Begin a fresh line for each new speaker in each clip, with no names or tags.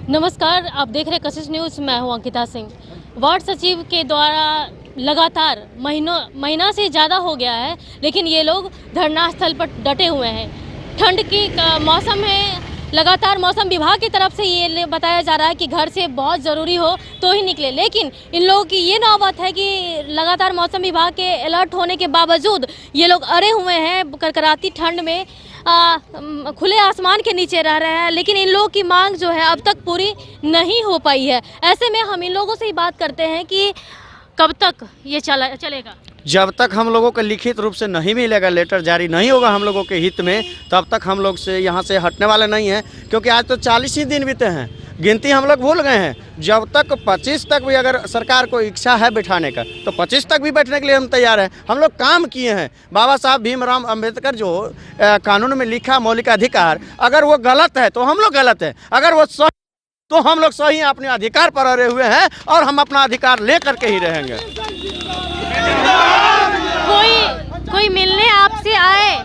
नमस्कार, आप देख रहे कशिश न्यूज़। मैं हूं अंकिता सिंह। वार्ड सचिव के द्वारा लगातार महीना से ज़्यादा हो गया है, लेकिन ये लोग धरना स्थल पर डटे हुए हैं। ठंड की मौसम है, लगातार मौसम विभाग की तरफ से ये बताया जा रहा है कि घर से बहुत ज़रूरी हो तो ही निकले, लेकिन इन लोगों की ये नौबत है कि लगातार मौसम विभाग के अलर्ट होने के बावजूद ये लोग अड़े हुए हैं करकराती ठंड में, खुले आसमान के नीचे रह रहे हैं। लेकिन इन लोगों की मांग जो है अब तक पूरी नहीं हो पाई है। ऐसे में हम इन लोगों से ही बात करते हैं कि कब तक ये चलेगा।
जब तक हम लोगों को लिखित रूप से नहीं मिलेगा, लेटर जारी नहीं होगा हम लोगों के हित में, तब तक हम लोग से यहाँ से हटने वाले नहीं हैं। क्योंकि आज तो 40 ही दिन बीते हैं, गिनती हम लोग भूल गए हैं। जब तक 25 तक भी अगर सरकार को इच्छा है बैठाने का, तो 25 तक भी बैठने के लिए हम तैयार हैं। हम लोग काम किए हैं। बाबा साहब भीमराव अंबेडकर जो कानून में लिखा मौलिक अधिकार, अगर वो गलत है तो हम लोग गलत हैं, अगर वो सही तो हम लोग सही अपने अधिकार पर अड़े हुए हैं और हम अपना अधिकार ले करके ही रहेंगे।
कोई मिलने आपसे आए?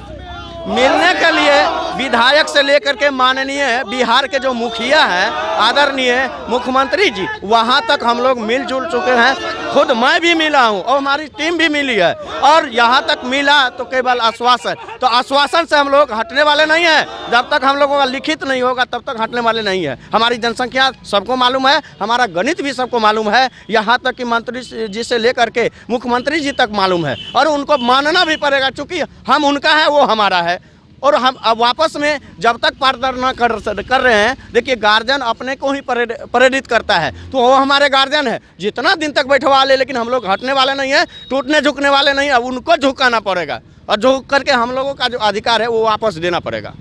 मिलने के लिए विधायक से लेकर के माननीय बिहार के जो मुखिया हैं, आदरणीय मुख्यमंत्री जी, वहां तक हम लोग मिलजुल चुके हैं। खुद मैं भी मिला हूं और हमारी टीम भी मिली है, और यहां तक मिला तो केवल आश्वासन। तो आश्वासन से हम लोग हटने वाले नहीं हैं। जब तक हम लोगों का लिखित नहीं होगा तब तक हटने वाले नहीं है। हमारी जनसंख्या सबको मालूम है, हमारा गणित भी सबको मालूम है, यहाँ तक कि मंत्री जी से लेकर के मुख्यमंत्री जी तक मालूम है, और उनको मानना भी पड़ेगा। चूँकि हम उनका है, वो हमारा है, और हम अब वापस में जब तक प्रार्थना कर रहे हैं। देखिए, गार्जियन अपने को ही प्रेरित करता है, तो वो हमारे गार्जियन है। जितना दिन तक बैठवा ले, लेकिन हम लोग हटने वाले नहीं हैं, टूटने झुकने वाले नहीं। अब उनको झुकाना पड़ेगा, और झुक करके हम लोगों का जो अधिकार है वो वापस देना पड़ेगा।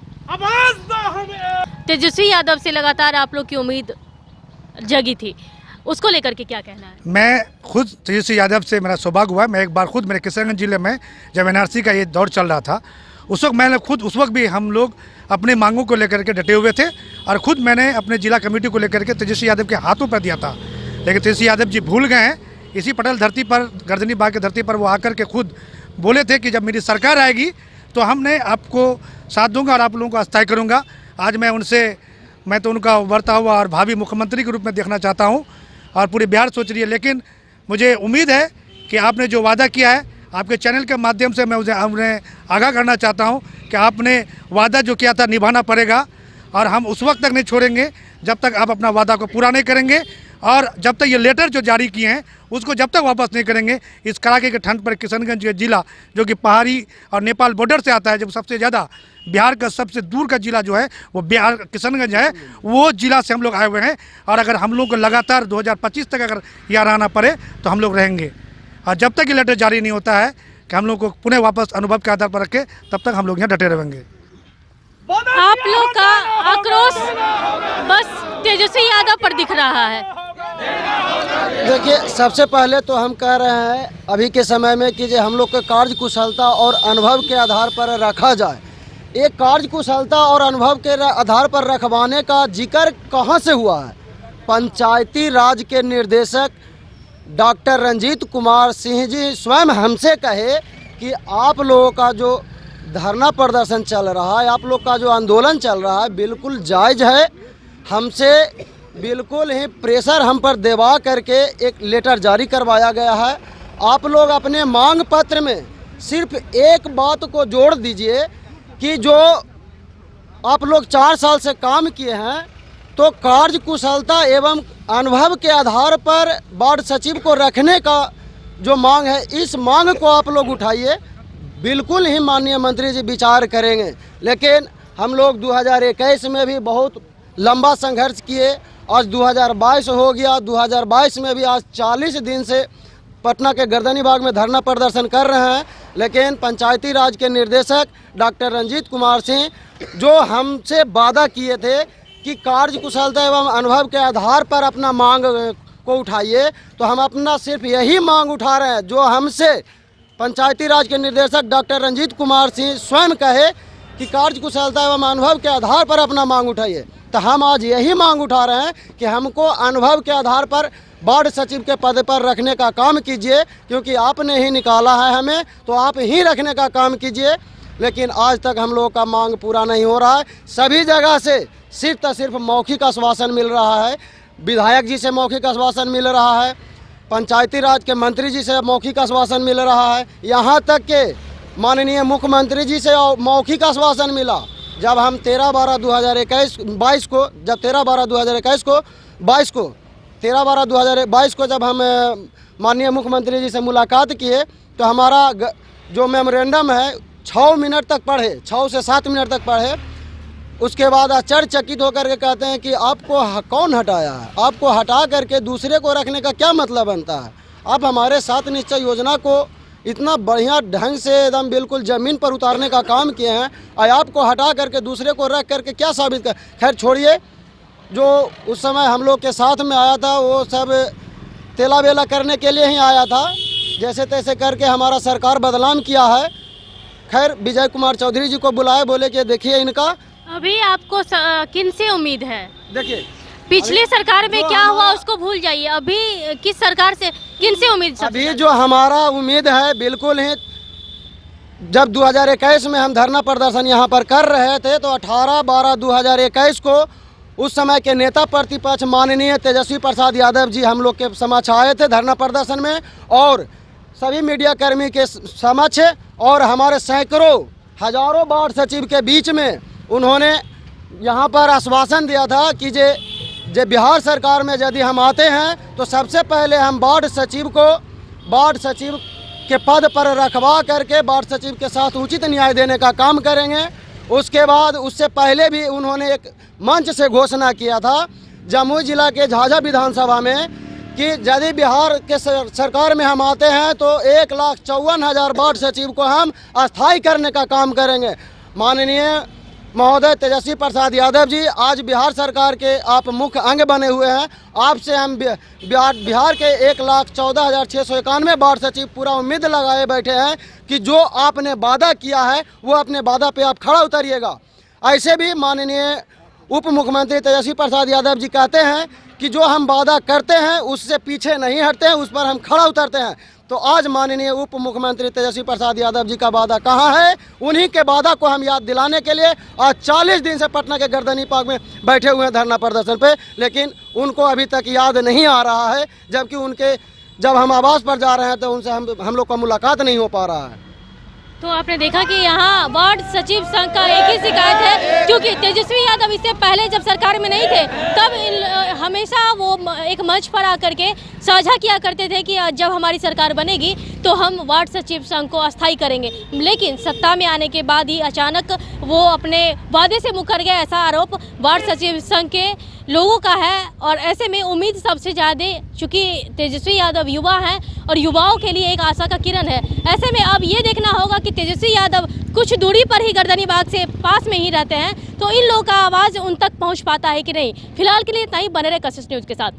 तेजस्वी यादव से लगातार आप लोग की उम्मीद जगी थी, उसको लेकर के क्या कहना है?
मैं खुद तेजस्वी यादव से मेरा सौभाग्य हुआ। मैं एक बार खुद मेरे किशनगंज जिले में जब NRC का ये दौर चल रहा था, उस वक्त भी हम लोग अपनी मांगों को लेकर के डटे हुए थे, और खुद मैंने अपने जिला कमेटी को लेकर के तेजस्वी यादव के हाथों पर दिया था। लेकिन तेजस्वी यादव जी भूल गए हैं। इसी पटेल धरती पर, गर्दनी बाग की धरती पर वो आकर के खुद बोले थे कि जब मेरी सरकार आएगी तो हमने आपको साथ दूंगा और आप लोगों को अस्थायी करूँगा। आज मैं तो उनका उभरता हुआ और भावी मुख्यमंत्री के रूप में देखना चाहता हूँ, और पूरी बिहार सोच रही है। लेकिन मुझे उम्मीद है कि आपने जो वादा किया है, आपके चैनल के माध्यम से मैं उन्हें आगाह करना चाहता हूं कि आपने वादा जो किया था निभाना पड़ेगा, और हम उस वक्त तक नहीं छोड़ेंगे जब तक आप अपना वादा को पूरा नहीं करेंगे, और जब तक ये लेटर जो जारी किए हैं उसको जब तक वापस नहीं करेंगे। इस कड़ाके के ठंड पर किशनगंज जिला, जो कि पहाड़ी और नेपाल बॉर्डर से आता है, जब सबसे ज़्यादा बिहार का सबसे दूर का जिला जो है वो बिहार किशनगंज है, वो जिला से हम लोग आए हुए हैं। और अगर हम लोग को लगातार 2025 तक अगर यहाँ रहना पड़े तो हम लोग रहेंगे, और जब तक ये लेटर जारी नहीं होता है कि हम लोग को पुनः वापस अनुभव के आधार पर रखे, तब तक हम लोग यहाँ डटे रहेंगे।
आप लोग का आक्रोश बस तेजस्वी यादव पर दिख रहा है।
देखिए, सबसे पहले तो हम कह रहे हैं अभी के समय में कि हम लोग के कार्य कुशलता और अनुभव के आधार पर रखा जाए। एक कार्य कुशलता और अनुभव के आधार पर रखवाने का जिक्र कहाँ से हुआ है? पंचायती राज के निर्देशक डॉक्टर रंजीत कुमार सिंह जी स्वयं हमसे कहे कि आप लोगों का जो धरना प्रदर्शन चल रहा है, आप लोग का जो आंदोलन चल रहा है, बिल्कुल जायज़ है। हमसे बिल्कुल ही प्रेशर हम पर दबा करके एक लेटर जारी करवाया गया है। आप लोग अपने मांग पत्र में सिर्फ एक बात को जोड़ दीजिए कि जो आप लोग 4 साल से काम किए हैं, तो कार्य कुशलता एवं अनुभव के आधार पर वार्ड सचिव को रखने का जो मांग है, इस मांग को आप लोग उठाइए। बिल्कुल ही माननीय मंत्री जी विचार करेंगे। लेकिन हम लोग 2021 में भी बहुत लंबा संघर्ष किए, आज 2022 हो गया। 2022 में भी आज 40 दिन से पटना के गर्दनी बाग में धरना प्रदर्शन कर रहे हैं। लेकिन पंचायती राज के निर्देशक डॉक्टर रंजीत कुमार सिंह जो हमसे वादा किए थे कि कार्य कुशलता एवं अनुभव के आधार पर अपना मांग को उठाइए, तो हम अपना सिर्फ यही मांग उठा रहे हैं जो हमसे पंचायती राज के निर्देशक डॉक्टर रंजीत कुमार सिंह स्वयं कहे कि कार्य कुशलता एवं अनुभव के आधार पर अपना मांग उठाइए। तो हम आज यही मांग उठा रहे हैं कि हमको अनुभव के आधार पर वार्ड सचिव के पद पर रखने का काम कीजिए, क्योंकि आपने ही निकाला है हमें, तो आप ही रखने का काम कीजिए। लेकिन आज तक हम लोगों का मांग पूरा नहीं हो रहा है। सभी जगह से सिर्फ मौखिक आश्वासन मिल रहा है। विधायक जी से मौखिक आश्वासन मिल रहा है, पंचायती राज के मंत्री जी से मौखिक आश्वासन मिल रहा है, यहाँ तक के माननीय मुख्यमंत्री जी से मौखिक आश्वासन मिला। जब हम 13/12/2021 को जब 13/12/2022 को जब हम माननीय मुख्यमंत्री जी से मुलाकात किए तो हमारा जो मेमोरेंडम है 6 मिनट तक पढ़े, 6 से 7 मिनट तक पढ़े। उसके बाद आश्चर्यचकित होकर के कहते हैं कि आपको कौन हटाया है, आपको हटा करके दूसरे को रखने का क्या मतलब बनता है। आप हमारे 7 निश्चय योजना को इतना बढ़िया ढंग से एकदम बिल्कुल ज़मीन पर उतारने का काम किए हैं और आपको हटा करके दूसरे को रख करके क्या साबित कर। खैर छोड़िए, जो उस समय हम लोग के साथ में आया था वो सब तेला बेला करने के लिए ही आया था, जैसे तैसे करके हमारा सरकार बदनाम किया है। खैर विजय कुमार चौधरी जी को बुलाए, बोले कि देखिए इनका
अभी आपको किन से उम्मीद है?
देखिए
पिछले सरकार में क्या हुआ उसको भूल जाइए, अभी किस सरकार से किन से उम्मीद?
अभी जो हमारा उम्मीद है बिल्कुल ही, जब 2021 में हम धरना प्रदर्शन यहाँ पर कर रहे थे तो 18/12/2021 को उस समय के नेता प्रतिपक्ष माननीय तेजस्वी प्रसाद यादव जी हम लोग के समक्ष आए थे धरना प्रदर्शन में, और सभी मीडिया कर्मी के समक्ष और हमारे सैकड़ों हजारों वार्ड सचिव के बीच में उन्होंने यहाँ पर आश्वासन दिया था कि जे बिहार सरकार में यदि हम आते हैं तो सबसे पहले हम वार्ड सचिव के पद पर रखवा करके वार्ड सचिव के साथ उचित न्याय देने का काम करेंगे। उसके बाद उससे पहले भी उन्होंने एक मंच से घोषणा किया था जमुई जिला के झाझा विधानसभा में कि यदि बिहार के सरकार में हम आते हैं तो 1,54,000 वार्ड सचिव को हम अस्थायी करने का काम करेंगे। माननीय महोदय तेजस्वी प्रसाद यादव जी, आज बिहार सरकार के आप मुख्य अंग बने हुए हैं। आपसे हम बिहार के 1,14,691 वार्ड सचिव पूरा उम्मीद लगाए बैठे हैं कि जो आपने वादा किया है वो अपने वादा पे आप खड़ा उतरिएगा। ऐसे भी माननीय उप मुख्यमंत्री तेजस्वी प्रसाद यादव जी कहते हैं कि जो हम वादा करते हैं उससे पीछे नहीं हटते हैं, उस पर हम खड़ा उतरते हैं। तो आज माननीय उप मुख्यमंत्री तेजस्वी प्रसाद यादव जी का वादा कहाँ है? उन्हीं के वादा को हम याद दिलाने के लिए आज 40 दिन से पटना के गर्दनी पार्क में बैठे हुए हैं धरना प्रदर्शन पे, लेकिन उनको अभी तक याद नहीं आ रहा है। जबकि जब हम आवास पर जा रहे हैं तो उनसे हम लोग का मुलाकात नहीं हो पा रहा है।
तो आपने देखा कि यहाँ वार्ड सचिव संघ का एक ही शिकायत है, क्योंकि तेजस्वी यादव इससे पहले जब सरकार में नहीं थे तब हमेशा वो एक मंच पर आकर के साझा किया करते थे कि जब हमारी सरकार बनेगी तो हम वार्ड सचिव संघ को अस्थायी करेंगे। लेकिन सत्ता में आने के बाद ही अचानक वो अपने वादे से मुकर गए, ऐसा आरोप वार्ड सचिव संघ के लोगों का है। और ऐसे में उम्मीद सबसे ज़्यादा, चूँकि तेजस्वी यादव युवा हैं और युवाओं के लिए एक आशा का किरण है, ऐसे में अब ये देखना होगा कि तेजस्वी यादव कुछ दूरी पर ही गर्दनी बाग से पास में ही रहते हैं तो इन लोगों का आवाज़ उन तक पहुंच पाता है कि नहीं। फिलहाल के लिए इतना ही, बने रहे कशिश न्यूज़ के साथ।